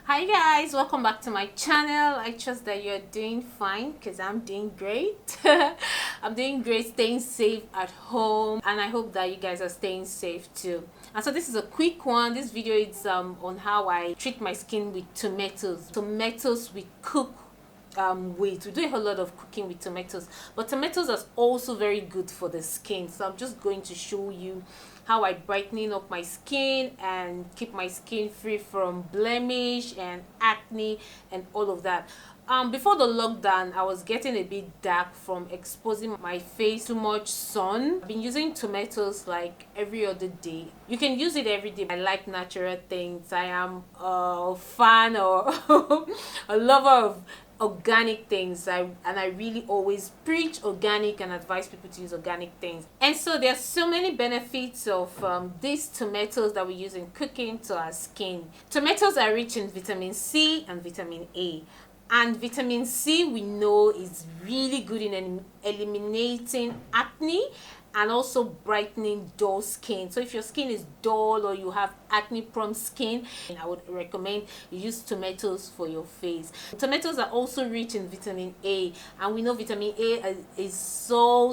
Hi guys, welcome back to my channel. I trust that you're doing fine because I'm doing great. I'm doing great, staying safe at home, and I hope that you guys are staying safe too. And so this is a quick one. This video is on how I treat my skin with tomatoes we cook we do a whole lot of cooking with tomatoes, but tomatoes are also very good for the skin. So I'm just going to show you how I brightening up my skin and keep my skin free from blemish and acne and all of that. Before the lockdown, I was getting a bit dark from exposing my face to much sun. I've been using tomatoes like every other day. You can use it every day. I like natural things. I am a fan or a lover of organic things. I really always preach organic and advise people to use organic things. And so there's so many benefits of these tomatoes that we use in cooking to our skin. Tomatoes are rich in vitamin C and vitamin A. And vitamin C, we know, is really good in eliminating acne and also brightening dull skin. So if your skin is dull or you have acne prone skin, I would recommend you use tomatoes for your face. Tomatoes are also rich in vitamin A, and we know vitamin A is so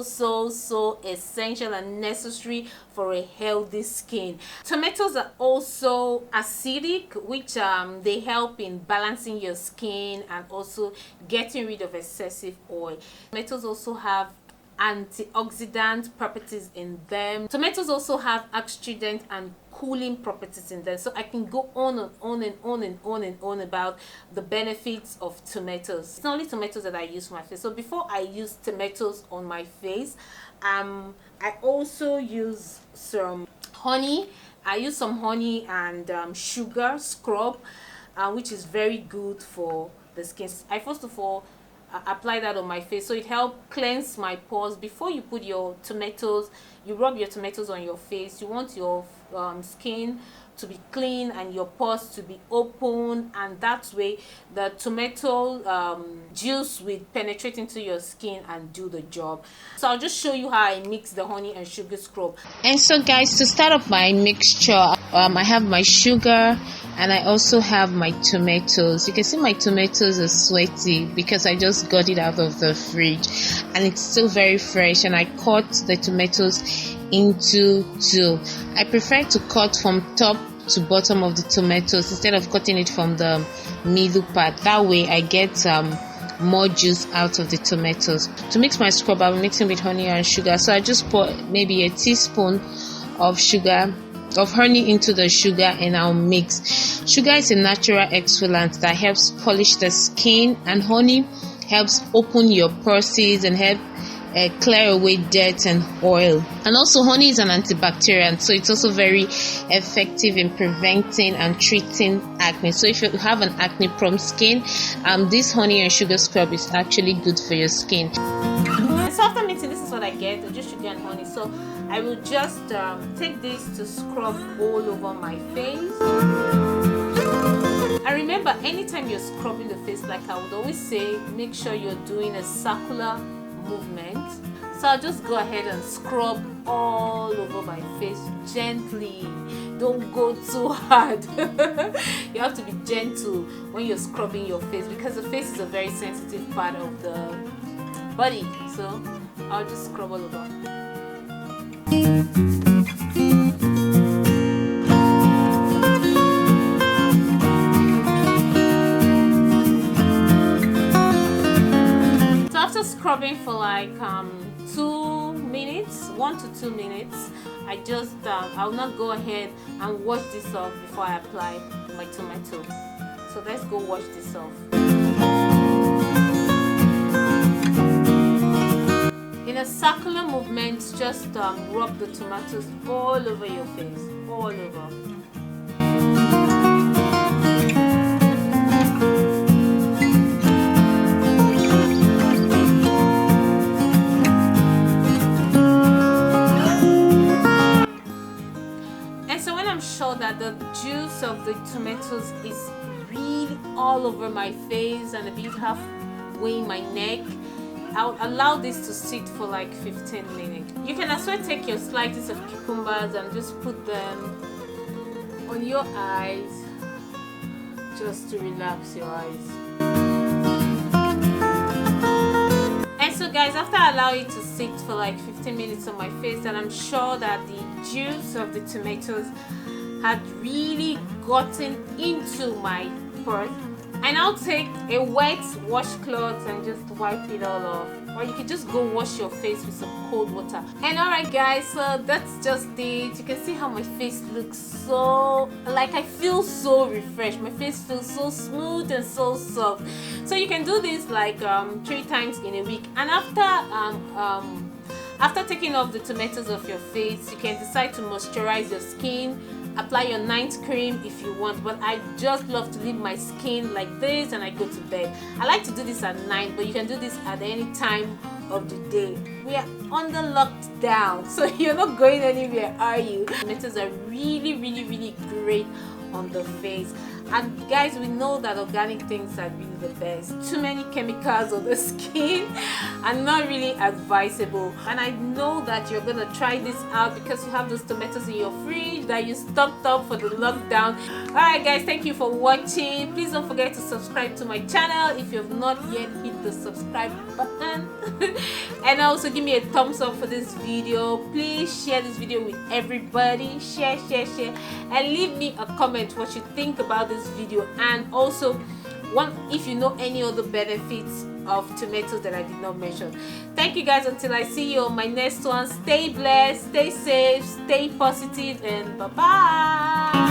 essential and necessary for a healthy skin. Tomatoes are also acidic, which they help in balancing your skin and also getting rid of excessive oil. Tomatoes also have antioxidant properties in them. Tomatoes also have astringent and cooling properties in them. So I can go on and on about the benefits of tomatoes. It's not only tomatoes that I use for my face. So before I use tomatoes on my face, I also use some honey. I use some honey and sugar scrub, which is very good for the skin. I first of all apply that on my face, so it helps cleanse my pores. Before you put your tomatoes, you rub your tomatoes on your face. You want your skin to be clean and your pores to be open, and that way the tomato juice will penetrate into your skin and do the job. So I'll just show you how I mix the honey and sugar scrub. And so guys, to start up my mixture, I have my sugar and I also have my tomatoes. You can see my tomatoes are sweaty because I just got it out of the fridge and it's still very fresh, and I cut the tomatoes into two. I prefer to cut from top to bottom of the tomatoes instead of cutting it from the middle part. That way I get more juice out of the tomatoes. To mix my scrub, I'm mixing with honey and sugar. So I just put maybe a teaspoon of honey into the sugar and I'll mix. Sugar is a natural exfoliant that helps polish the skin, and honey helps open your pores and help clear away dirt and oil. And also honey is an antibacterial, so it's also very effective in preventing and treating acne. So if you have an acne prone skin, this honey and sugar scrub is actually good for your skin. So after mixing, this is what I get, just sugar and honey. So I will just take this to scrub all over my face. And remember, anytime you're scrubbing the face, like I would always say, make sure you're doing a circular movement. So I'll just go ahead and scrub all over my face gently. Don't go too hard. You have to be gentle when you're scrubbing your face because the face is a very sensitive part of the body. So I'll just scrub all over. Scrubbing for like 2 minutes, 1 to 2 minutes. I just I'll not go ahead and wash this off before I apply my tomato. So let's go wash this off. In a circular movement, just rub the tomatoes all over your face, all over. That the juice of the tomatoes is really all over my face and a bit halfway in my neck, I'll allow this to sit for like 15 minutes. You can as well take your slices of cucumbers and just put them on your eyes just to relax your eyes. And so guys, after I allow it to sit for like 15 minutes on my face, and I'm sure that the juice of the tomatoes had really gotten into my pores, I now take a wet washcloth and just wipe it all off. Or you can just go wash your face with some cold water. And alright guys, so that's just it. You can see how my face looks so, like, I feel so refreshed. My face feels so smooth and so soft. So you can do this like 3 times in a week. And after taking off the tomatoes off your face, you can decide to moisturize your skin. Apply your night cream if you want, but I just love to leave my skin like this and I go to bed. I like to do this at night, but you can do this at any time of the day. We are under lockdown, so you're not going anywhere, are you? Tomatoes are really great on the face. And guys, we know that organic things are really the best. Too many chemicals on the skin are not really advisable. And I know that you're gonna try this out because you have those tomatoes in your fridge that you stocked up for the lockdown. Alright guys, thank you for watching. Please don't forget to subscribe to my channel if you have not yet hit the subscribe button. And also give me a thumbs up for this video. Please share this video with everybody. Share and leave me a comment what you think about this video, and also if you know any other benefits of tomatoes that I did not mention. Thank you guys. Until I see you on my next one, stay blessed, stay safe, stay positive, and bye bye.